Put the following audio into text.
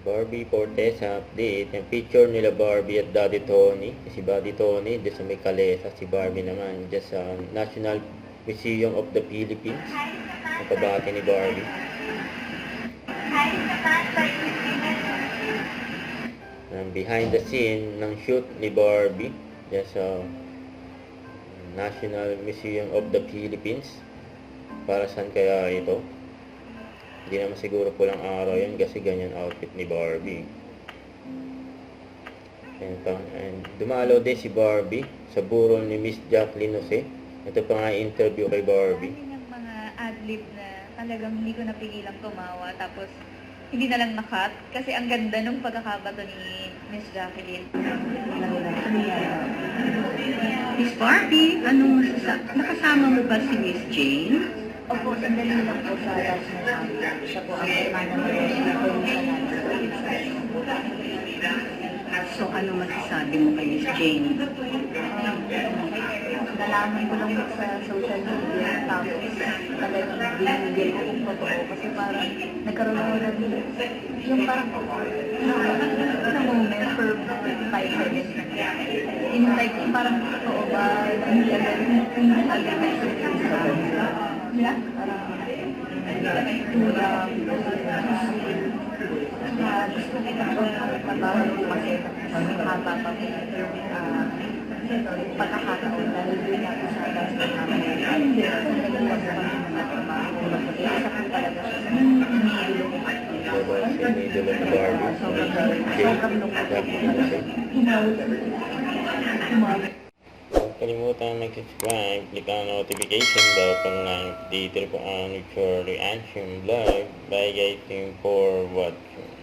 Barbie Fortesa update. Yung picture nila Barbie at Daddy Tony. Si Daddy Tony, dyan sa may Calesa. Si Barbie naman, dyan sa National Museum of the Philippines. Ang pabati ni Barbie. Behind the scene ng shoot ni Barbie, dyan sa National Museum of the Philippines. Para saan kaya ito? Hindi naman siguro pulang araw yan kasi ganyan outfit ni Barbie. And dumalo din si Barbie sa burol ni Miss Jacqueline Jose. Ito pa nga interview kay Barbie. Yung mga ad-lib na talagang hindi ko napigilang tumawa tapos hindi na lang na-cut kasi ang ganda nung pagkakabato ni Miss Jacqueline. Miss Barbie, nakasama mo ba si Miss Jane? Opo, sandali lang po sa last na kami. Siya po ang hermana mo So, ano masasabi mo kay Miss Jane? Nalaman ko lang sa social media tapos talagang binigay ko kung totoo kasi parang nagkaroon ako ng yung parang na moment for 5 seconds in like parang totoo ba hindi agad gusto ko ito nabawal ko kasi haba pa pagkakataon dahil doon ako sa last na namin. Hindi, kasi nagawag ko kami ng trabaho. Isa po talaga siya sa nililo ko. Nililo ni Barbie. Sobrang lungkot ko. Kalimutan mag-subscribe, click ang notification bell para lang updated po ang future reaction vlog. Bye guys, thank you for watching.